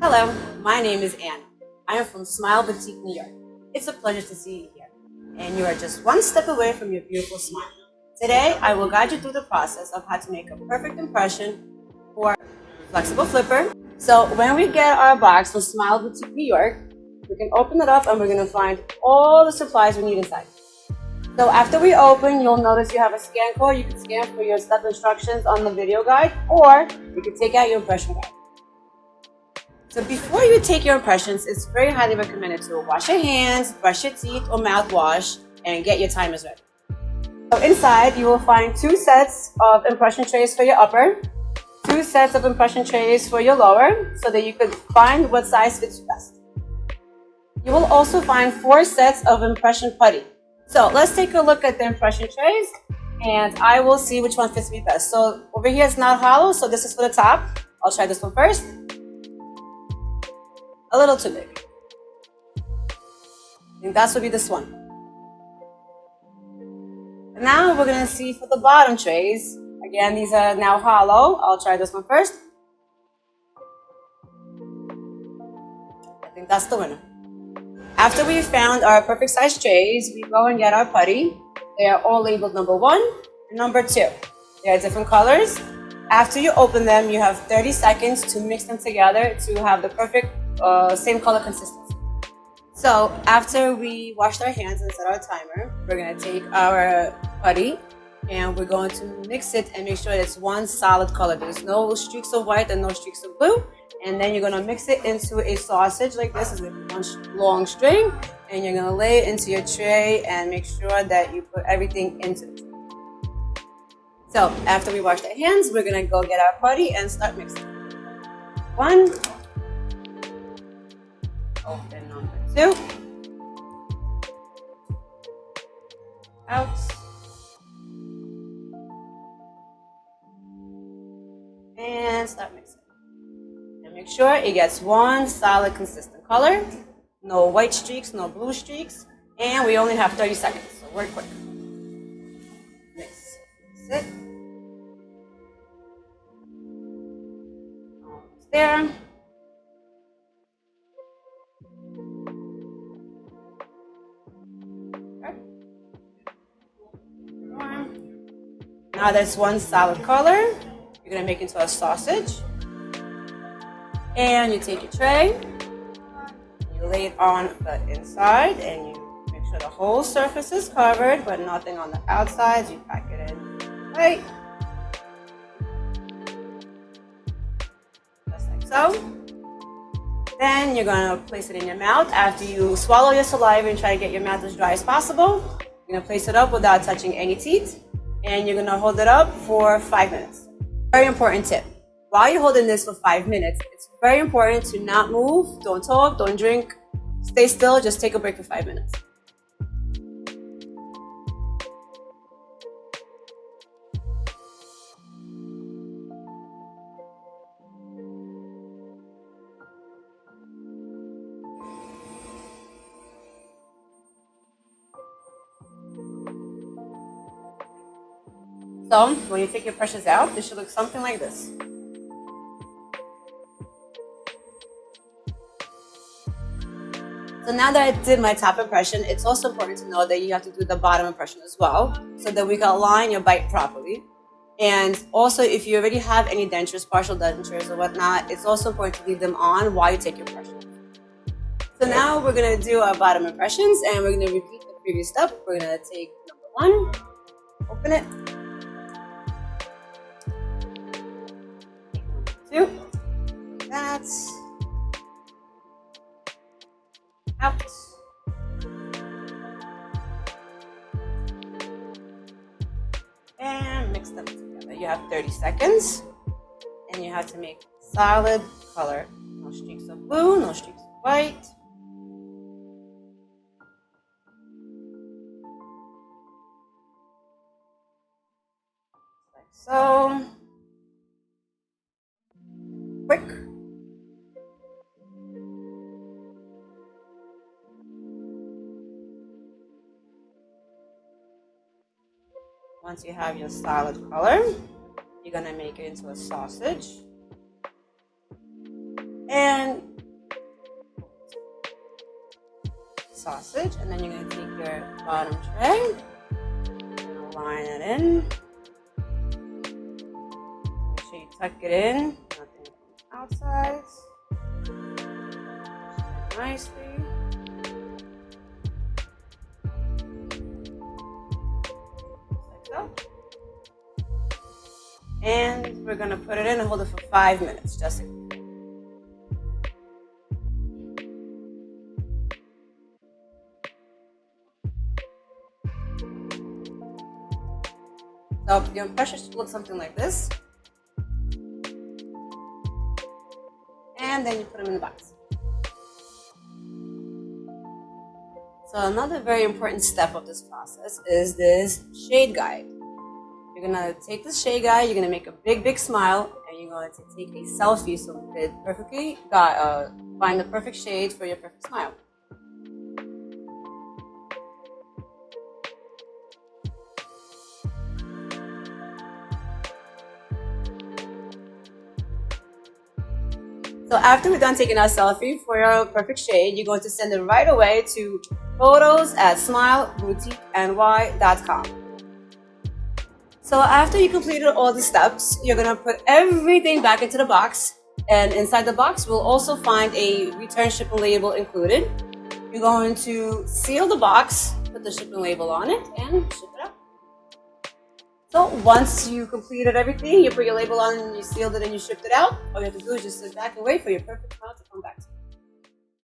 Hello, my name is Anna. I am from Smile Boutique, New York. It's a pleasure to see you here, and you are just one step away from your beautiful smile. Today, I will guide you through the process of how to make a perfect impression for Flexible Flipper. So when we get our box from Smile Boutique, New York, we can open it up and we're going to find all the supplies we need inside. So after we open, you'll notice you have a scan code. You can scan for your step instructions on the video guide, or you can take out your impression guide. So before you take your impressions, it's very highly recommended to wash your hands, brush your teeth or mouthwash, and get your timers ready. So inside, you will find 2 sets of impression trays for your upper, 2 sets of impression trays for your lower, so that you could find what size fits you best. You will also find 4 sets of impression putty. So let's take a look at the impression trays, and I will see which one fits me best. So over here it's not hollow, so this is for the top. I'll try this one first. A little too big. I think that would be this one. And now we're gonna see for the bottom trays. Again, these are now hollow. I'll try this one first. I think that's the winner. After we found our perfect size trays, we go and get our putty. They are all labeled number 1 and number 2. They are different colors. After you open them, you have 30 seconds to mix them together to have the perfect same color consistency. So after we washed our hands and set our timer, we're going to take our putty and we're going to mix it and make sure it's one solid color. There's no streaks of white and no streaks of blue. And then you're going to mix it into a sausage like this. It's going to be one long string, and you're going to lay it into your tray and make sure that you put everything into the tray. So after we wash our hands, we're going to go get our putty and start mixing. 1, open number 2, out, and start mixing. And make sure it gets one solid consistent color, no white streaks, no blue streaks, and we only have 30 seconds, so work quick. Mix it. Almost there. Now that's one solid color. You're gonna make it into a sausage. And you take your tray, you lay it on the inside, and you make sure the whole surface is covered, but nothing on the outside. You pack it in right, just like so. Then you're gonna place it in your mouth. After you swallow your saliva and try to get your mouth as dry as possible, you're gonna place it up without touching any teeth, and you're gonna hold it up for 5 minutes. Very important tip. While you're holding this for 5 minutes, it's very important to not move, don't talk, don't drink, stay still, just take a break for 5 minutes. So when you take your brushes out, they should look something like this. So now that I did my top impression, it's also important to know that you have to do the bottom impression as well, so that we can align your bite properly. And also, if you already have any dentures, partial dentures or whatnot, it's also important to leave them on while you take your brush. So now we're going to do our bottom impressions, and we're going to repeat the previous step. We're going to take number 1, open it. Take number 2, that's out. And mix them together. You have 30 seconds, and you have to make solid color. No streaks of blue, no streaks of white. Like so. Quick. Once you have your solid color, you're gonna make it into a sausage. And sausage, and then you're going to take your bottom tray, you're going to line it in. Make sure you tuck it in, nothing outside. Nicely. Like so. And we're going to put it in and hold it for 5 minutes, just like that. So your pressure should look something like this. And then you put them in the box. So another very important step of this process is this shade guide. You're gonna take this shade guide, you're gonna make a big, big smile, and you're going to take a selfie so we could perfectly find the perfect shade for your perfect smile. So after we're done taking our selfie for your perfect shade, you're going to send it right away to photos@smileboutiqueny.com. So after you completed all the steps, you're going to put everything back into the box. And inside the box, we'll also find a return shipping label included. You're going to seal the box, put the shipping label on it, and ship it out. So once you completed everything, you put your label on and you sealed it and you shipped it out, all you have to do is just sit back and wait for your perfect smile to come back to you.